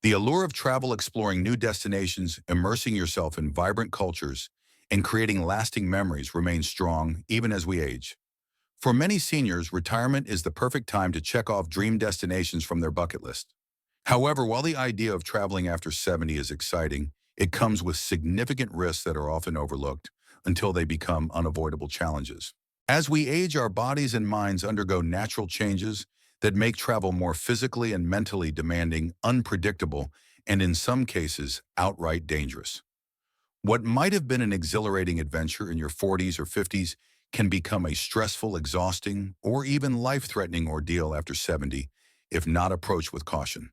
The allure of travel, exploring new destinations, immersing yourself in vibrant cultures, and creating lasting memories remains strong even as we age. For many seniors, retirement is the perfect time to check off dream destinations from their bucket list. However, while the idea of traveling after 70 is exciting, it comes with significant risks that are often overlooked until they become unavoidable challenges. As we age, our bodies and minds undergo natural changes that make travel more physically and mentally demanding, unpredictable, and in some cases, outright dangerous. What might have been an exhilarating adventure in your 40s or 50s can become a stressful, exhausting, or even life-threatening ordeal after 70 if not approached with caution.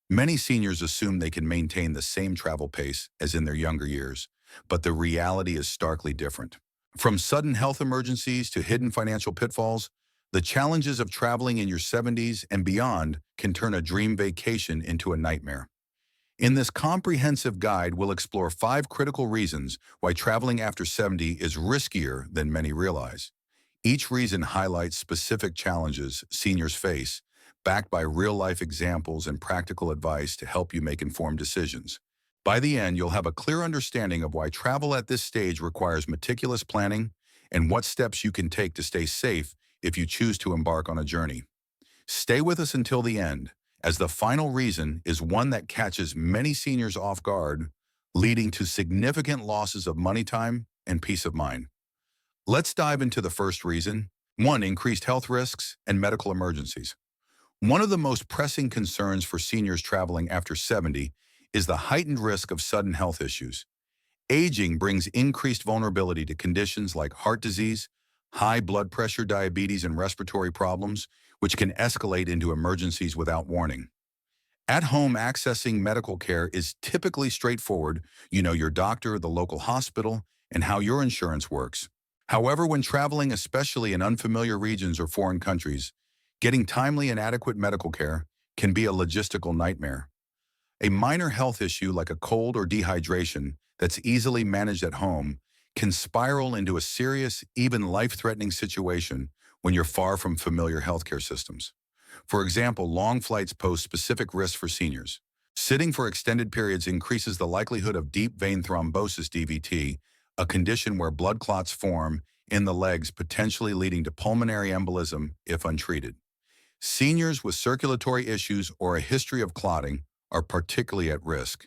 Many seniors assume they can maintain the same travel pace as in their younger years, but the reality is starkly different. From sudden health emergencies to hidden financial pitfalls, the challenges of traveling in your 70s and beyond can turn a dream vacation into a nightmare. In this comprehensive guide, we'll explore 5 critical reasons why traveling after 70 is riskier than many realize. Each reason highlights specific challenges seniors face, backed by real-life examples and practical advice to help you make informed decisions. By the end, you'll have a clear understanding of why travel at this stage requires meticulous planning and what steps you can take to stay safe if you choose to embark on a journey. Stay with us until the end, as the final reason is one that catches many seniors off guard, leading to significant losses of money, time, and peace of mind. Let's dive into the first reason. 1. Increased health risks and medical emergencies. One of the most pressing concerns for seniors traveling after 70 is the heightened risk of sudden health issues. Aging brings increased vulnerability to conditions like heart disease, high blood pressure, diabetes, and respiratory problems, which can escalate into emergencies without warning. At home, accessing medical care is typically straightforward. You know your doctor, the local hospital, and how your insurance works. However, when traveling, especially in unfamiliar regions or foreign countries, getting timely and adequate medical care can be a logistical nightmare. A minor health issue like a cold or dehydration that's easily managed at home can spiral into a serious, even life-threatening situation when you're far from familiar healthcare systems. For example, long flights pose specific risks for seniors. Sitting for extended periods increases the likelihood of deep vein thrombosis (DVT), a condition where blood clots form in the legs, potentially leading to pulmonary embolism if untreated. Seniors with circulatory issues or a history of clotting are particularly at risk.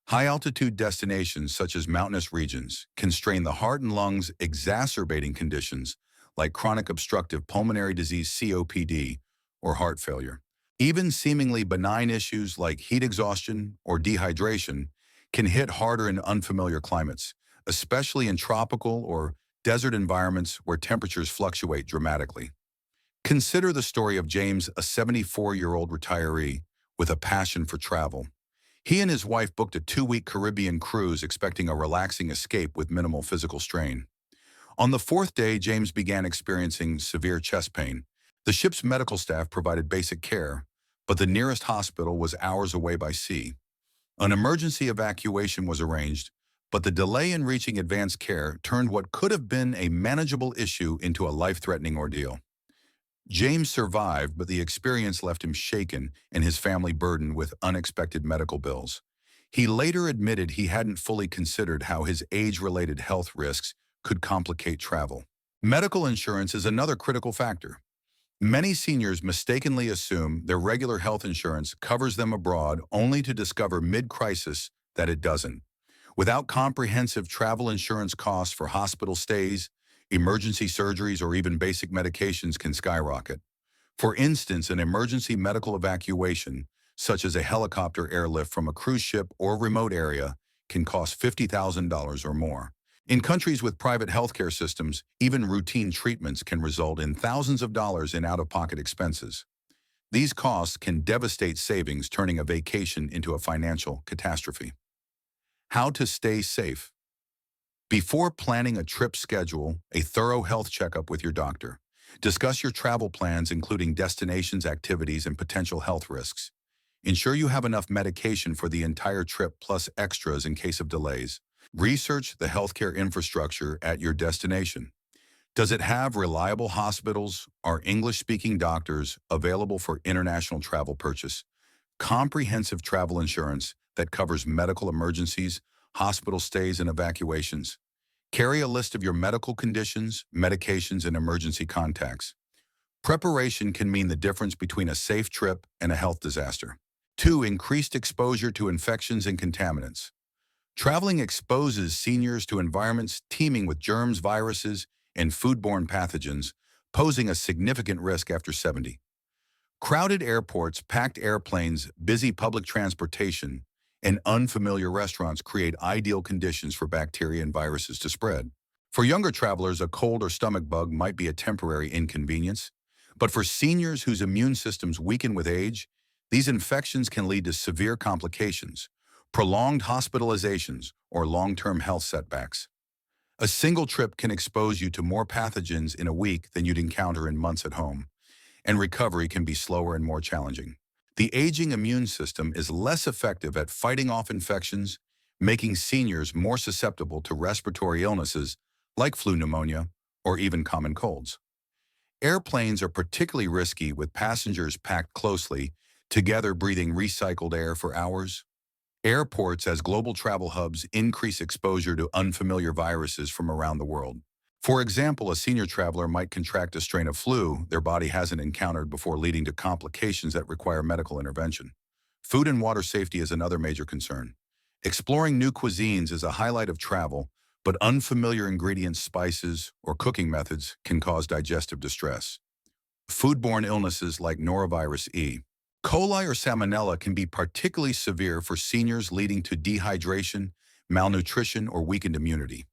High-altitude destinations such as mountainous regions can strain the heart and lungs, exacerbating conditions like chronic obstructive pulmonary disease (COPD) or heart failure. Even seemingly benign issues like heat exhaustion or dehydration can hit harder in unfamiliar climates, especially in tropical or desert environments where temperatures fluctuate dramatically. Consider the story of James, a 74-year-old retiree with a passion for travel. He and his wife booked a 2-week Caribbean cruise, expecting a relaxing escape with minimal physical strain. On the 4th day, James began experiencing severe chest pain. The ship's medical staff provided basic care, but the nearest hospital was hours away by sea. An emergency evacuation was arranged, but the delay in reaching advanced care turned what could have been a manageable issue into a life-threatening ordeal. James survived, but the experience left him shaken and his family burdened with unexpected medical bills. He later admitted he hadn't fully considered how his age-related health risks could complicate travel. Medical insurance is another critical factor. Many seniors mistakenly assume their regular health insurance covers them abroad, only to discover mid-crisis that it doesn't. Without comprehensive travel insurance, costs for hospital stays, emergency surgeries, or even basic medications can skyrocket. For instance, an emergency medical evacuation, such as a helicopter airlift from a cruise ship or remote area, can cost $50,000 or more. In countries with private healthcare systems, even routine treatments can result in thousands of dollars in out-of-pocket expenses. These costs can devastate savings, turning a vacation into a financial catastrophe. How to stay safe. Before planning a trip, schedule a thorough health checkup with your doctor. Discuss your travel plans, including destinations, activities, and potential health risks. Ensure you have enough medication for the entire trip, plus extras in case of delays. Research the healthcare infrastructure at your destination. Does it have reliable hospitals? Are English-speaking doctors available for international travel purchase? comprehensive travel insurance that covers medical emergencies, hospital stays, and evacuations. Carry a list of your medical conditions, medications, and emergency contacts. Preparation can mean the difference between a safe trip and a health disaster. 2. Increased exposure to infections and contaminants. Traveling exposes seniors to environments teeming with germs, viruses, and foodborne pathogens, posing a significant risk after 70. Crowded airports, packed airplanes, busy public transportation, and unfamiliar restaurants create ideal conditions for bacteria and viruses to spread. For younger travelers, a cold or stomach bug might be a temporary inconvenience, but for seniors whose immune systems weaken with age, these infections can lead to severe complications, prolonged hospitalizations, or long-term health setbacks. A single trip can expose you to more pathogens in a week than you'd encounter in months at home, and recovery can be slower and more challenging. The aging immune system is less effective at fighting off infections, making seniors more susceptible to respiratory illnesses like flu pneumonia or even common colds. Airplanes are particularly risky with passengers packed closely, together breathing recycled air for hours. Airports as global travel hubs increase exposure to unfamiliar viruses from around the world. For example, a senior traveler might contract a strain of flu their body hasn't encountered before, leading to complications that require medical intervention. Food and water safety is another major concern. Exploring new cuisines is a highlight of travel, but unfamiliar ingredients, spices, or cooking methods can cause digestive distress. Foodborne illnesses like norovirus E. coli or salmonella can be particularly severe for seniors, leading to dehydration, malnutrition, or weakened immunity.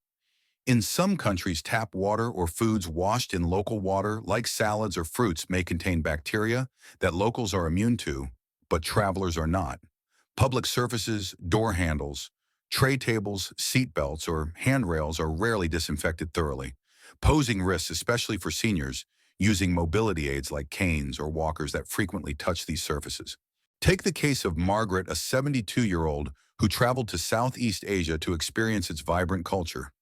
In some countries, tap water or foods washed in local water, like salads or fruits, may contain bacteria that locals are immune to, but travelers are not. Public surfaces, door handles, tray tables, seat belts, or handrails are rarely disinfected thoroughly, posing risks especially for seniors using mobility aids like canes or walkers that frequently touch these surfaces. Take the case of Margaret, a 72-year-old who traveled to Southeast Asia to experience its vibrant culture.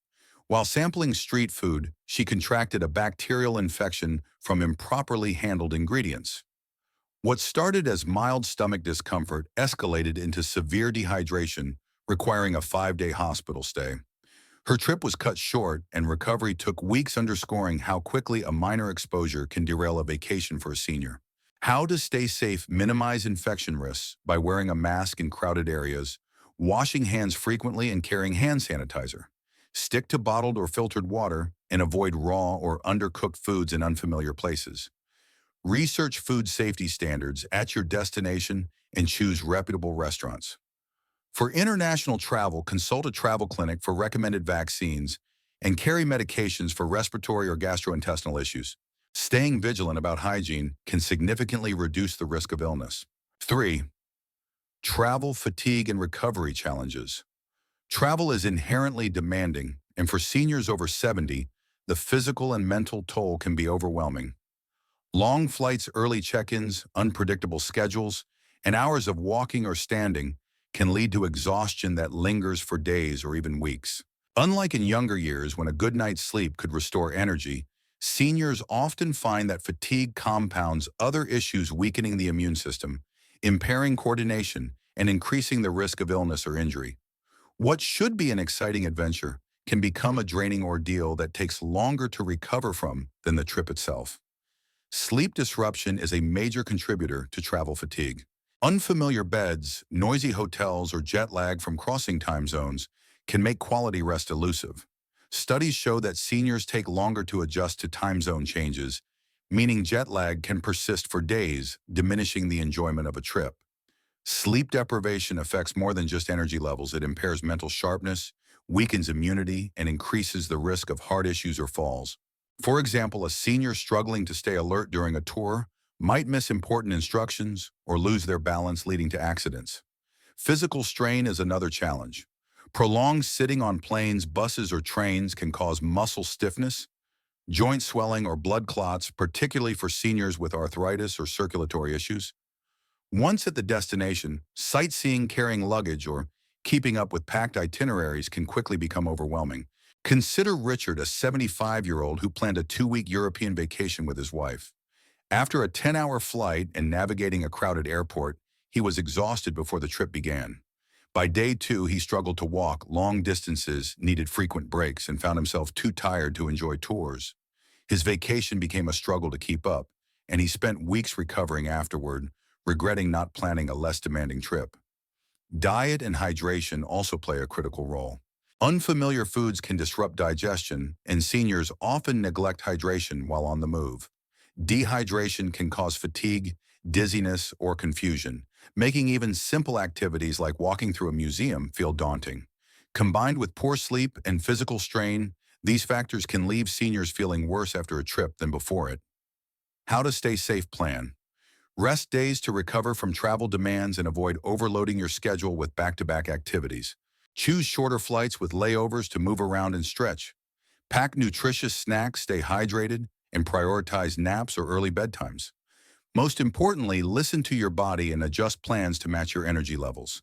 While sampling street food, she contracted a bacterial infection from improperly handled ingredients. What started as mild stomach discomfort escalated into severe dehydration, requiring a 5-day hospital stay. Her trip was cut short, and recovery took weeks, underscoring how quickly a minor exposure can derail a vacation for a senior. How to stay safe: minimize infection risks by wearing a mask in crowded areas, washing hands frequently, and carrying hand sanitizer. Stick to bottled or filtered water, and avoid raw or undercooked foods in unfamiliar places. Research food safety standards at your destination and choose reputable restaurants. For international travel, consult a travel clinic for recommended vaccines and carry medications for respiratory or gastrointestinal issues. Staying vigilant about hygiene can significantly reduce the risk of illness. 3. Travel fatigue and recovery challenges. Travel is inherently demanding, and for seniors over 70, the physical and mental toll can be overwhelming. Long flights, early check-ins, unpredictable schedules, and hours of walking or standing can lead to exhaustion that lingers for days or even weeks. Unlike in younger years when a good night's sleep could restore energy, seniors often find that fatigue compounds other issues, weakening the immune system, impairing coordination, and increasing the risk of illness or injury. What should be an exciting adventure can become a draining ordeal that takes longer to recover from than the trip itself. Sleep disruption is a major contributor to travel fatigue. Unfamiliar beds, noisy hotels, or jet lag from crossing time zones can make quality rest elusive. Studies show that seniors take longer to adjust to time zone changes, meaning jet lag can persist for days, diminishing the enjoyment of a trip. Sleep deprivation affects more than just energy levels. It impairs mental sharpness, weakens immunity, and increases the risk of heart issues or falls. For example, a senior struggling to stay alert during a tour might miss important instructions or lose their balance, leading to accidents. Physical strain is another challenge. Prolonged sitting on planes, buses, or trains can cause muscle stiffness, joint swelling, or blood clots, particularly for seniors with arthritis or circulatory issues. Once at the destination, sightseeing, carrying luggage, or keeping up with packed itineraries can quickly become overwhelming. Consider Richard, a 75-year-old who planned a 2-week European vacation with his wife. After a 10-hour flight and navigating a crowded airport, he was exhausted before the trip began. By day 2, he struggled to walk long distances, needed frequent breaks, and found himself too tired to enjoy tours. His vacation became a struggle to keep up, and he spent weeks recovering afterward, regretting not planning a less demanding trip. Diet and hydration also play a critical role. Unfamiliar foods can disrupt digestion, and seniors often neglect hydration while on the move. Dehydration can cause fatigue, dizziness, or confusion, making even simple activities like walking through a museum feel daunting. Combined with poor sleep and physical strain, these factors can leave seniors feeling worse after a trip than before it. How to stay safe plan. Rest days to recover from travel demands and avoid overloading your schedule with back-to-back activities. Choose shorter flights with layovers to move around and stretch. Pack nutritious snacks, stay hydrated, and prioritize naps or early bedtimes. Most importantly, listen to your body and adjust plans to match your energy levels.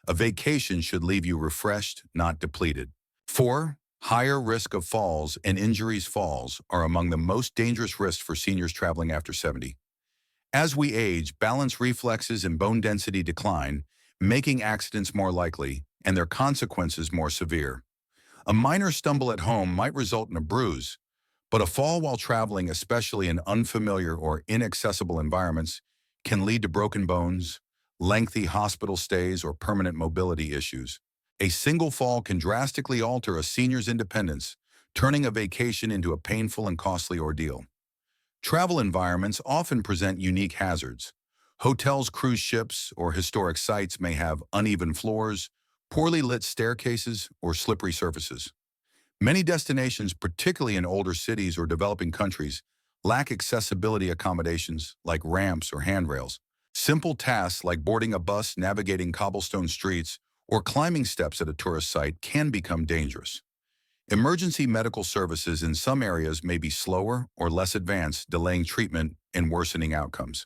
A vacation should leave you refreshed, not depleted. 4. Higher risk of falls and injuries. Falls are among the most dangerous risks for seniors traveling after 70. As we age, balance reflexes and bone density decline, making accidents more likely and their consequences more severe. A minor stumble at home might result in a bruise, but a fall while traveling, especially in unfamiliar or inaccessible environments, can lead to broken bones, lengthy hospital stays, or permanent mobility issues. A single fall can drastically alter a senior's independence, turning a vacation into a painful and costly ordeal. Travel environments often present unique hazards. Hotels, cruise ships, or historic sites may have uneven floors, poorly lit staircases, or slippery surfaces. Many destinations, particularly in older cities or developing countries, lack accessibility accommodations like ramps or handrails. Simple tasks like boarding a bus, navigating cobblestone streets, or climbing steps at a tourist site can become dangerous. Emergency medical services in some areas may be slower or less advanced, delaying treatment and worsening outcomes.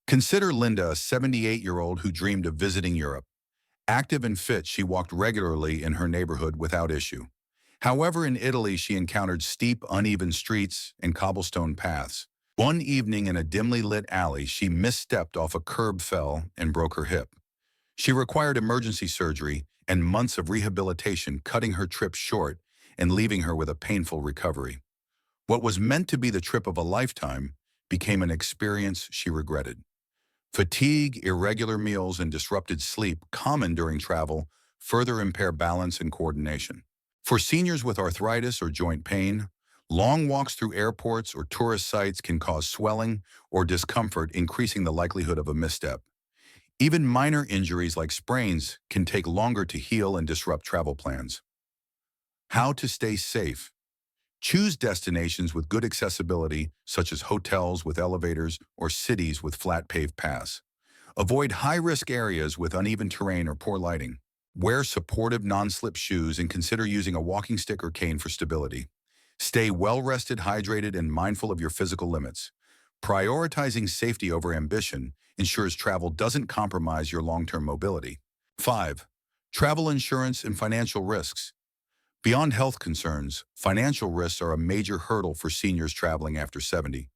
Consider Linda, a 78-year-old who dreamed of visiting Europe. Active and fit, she walked regularly in her neighborhood without issue. However, in Italy, she encountered steep, uneven streets and cobblestone paths. One evening in a dimly lit alley, she misstepped off a curb, fell, and broke her hip. She required emergency surgery and months of rehabilitation, cutting her trip short and leaving her with a painful recovery. What was meant to be the trip of a lifetime became an experience she regretted. Fatigue, irregular meals, and disrupted sleep, common during travel, further impair balance and coordination. For seniors with arthritis or joint pain, long walks through airports or tourist sites can cause swelling or discomfort, increasing the likelihood of a misstep. Even minor injuries like sprains can take longer to heal and disrupt travel plans. How to stay safe. Choose destinations with good accessibility, such as hotels with elevators or cities with flat paved paths. Avoid high-risk areas with uneven terrain or poor lighting. Wear supportive non-slip shoes and consider using a walking stick or cane for stability. Stay well-rested, hydrated, and mindful of your physical limits. Prioritizing safety over ambition ensures travel doesn't compromise your long-term mobility. 5. Travel insurance and financial risks. Beyond health concerns, financial risks are a major hurdle for seniors traveling after 70.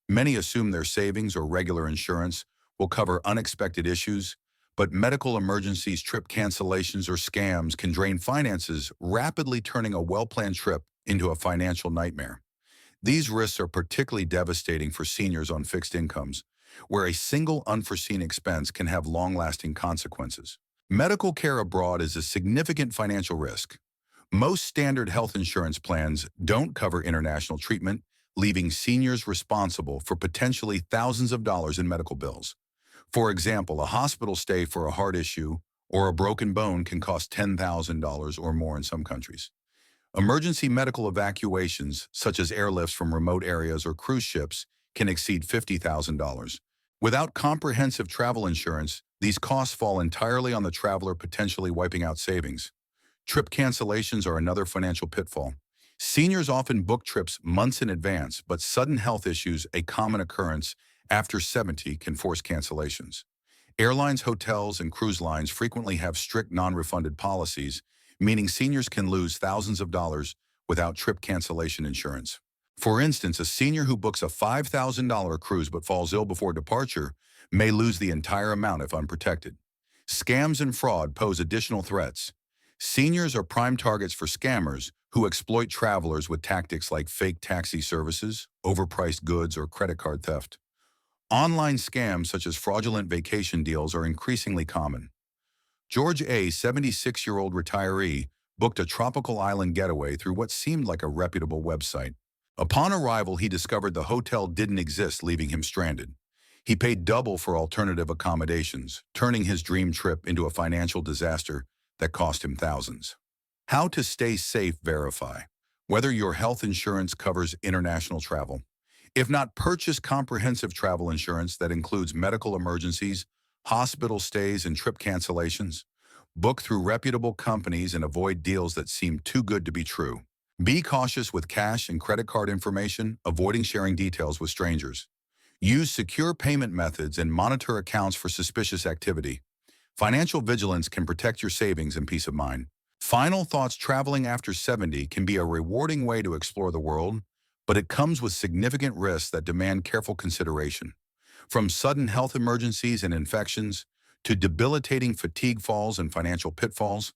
Many assume their savings or regular insurance will cover unexpected issues, but medical emergencies, trip cancellations, or scams can drain finances, rapidly turning a well-planned trip into a financial nightmare. These risks are particularly devastating for seniors on fixed incomes, where a single unforeseen expense can have long-lasting consequences. Medical care abroad is a significant financial risk. Most standard health insurance plans don't cover international treatment, leaving seniors responsible for potentially thousands of dollars in medical bills. For example, a hospital stay for a heart issue or a broken bone can cost $10,000 or more in some countries. Emergency medical evacuations, such as airlifts from remote areas or cruise ships, can exceed $50,000. Without comprehensive travel insurance, these costs fall entirely on the traveler, potentially wiping out savings. Trip cancellations are another financial pitfall. Seniors often book trips months in advance, but sudden health issues, a common occurrence after 70, can force cancellations. Airlines, hotels, and cruise lines frequently have strict non-refunded policies, meaning seniors can lose thousands of dollars without trip cancellation insurance. For instance, a senior who books a $5,000 cruise but falls ill before departure may lose the entire amount if unprotected. Scams and fraud pose additional threats. Seniors are prime targets for scammers who exploit travelers with tactics like fake taxi services, overpriced goods, or credit card theft. Online scams such as fraudulent vacation deals are increasingly common. George A., 76-year-old retiree, booked a tropical island getaway through what seemed like a reputable website. Upon arrival, he discovered the hotel didn't exist, leaving him stranded. He paid double for alternative accommodations, turning his dream trip into a financial disaster that cost him thousands. How to stay safe. Verify whether your health insurance covers international travel. If not, purchase comprehensive travel insurance that includes medical emergencies, hospital stays, and trip cancellations. Book through reputable companies and avoid deals that seem too good to be true. Be cautious with cash and credit card information, avoiding sharing details with strangers. Use secure payment methods and monitor accounts for suspicious activity. Financial vigilance can protect your savings and peace of mind. Final thoughts. Traveling after 70 can be a rewarding way to explore the world, but it comes with significant risks that demand careful consideration. From sudden health emergencies and infections to debilitating fatigue falls and financial pitfalls,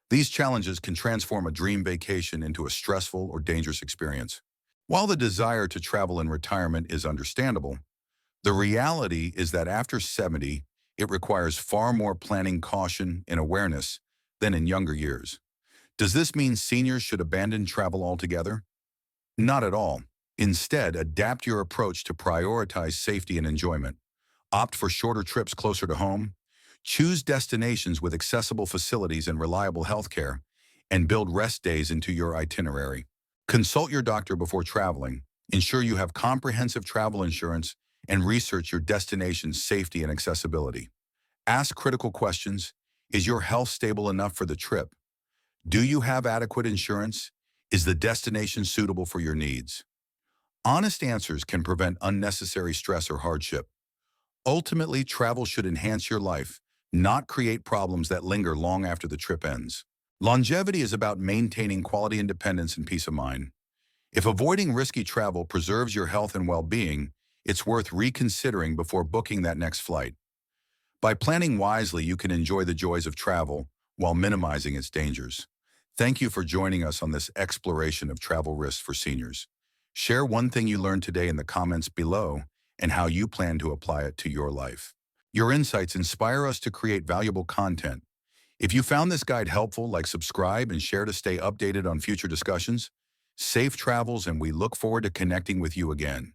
these challenges can transform a dream vacation into a stressful or dangerous experience. While the desire to travel in retirement is understandable, the reality is that after 70, it requires far more planning, caution, and awareness than in younger years. Does this mean seniors should abandon travel altogether? Not at all. Instead, adapt your approach to prioritize safety and enjoyment. Opt for shorter trips closer to home. Choose destinations with accessible facilities and reliable healthcare, and build rest days into your itinerary. Consult your doctor before traveling. Ensure you have comprehensive travel insurance and research your destination's safety and accessibility. Ask critical questions. Is your health stable enough for the trip? Do you have adequate insurance? Is the destination suitable for your needs? Honest answers can prevent unnecessary stress or hardship. Ultimately, travel should enhance your life, not create problems that linger long after the trip ends. Longevity is about maintaining quality independence and peace of mind. If avoiding risky travel preserves your health and well-being, it's worth reconsidering before booking that next flight. By planning wisely, you can enjoy the joys of travel while minimizing its dangers. Thank you for joining us on this exploration of travel risks for seniors. Share one thing you learned today in the comments below and how you plan to apply it to your life. Your insights inspire us to create valuable content. If you found this guide helpful, subscribe and share to stay updated on future discussions. Safe travels, and we look forward to connecting with you again.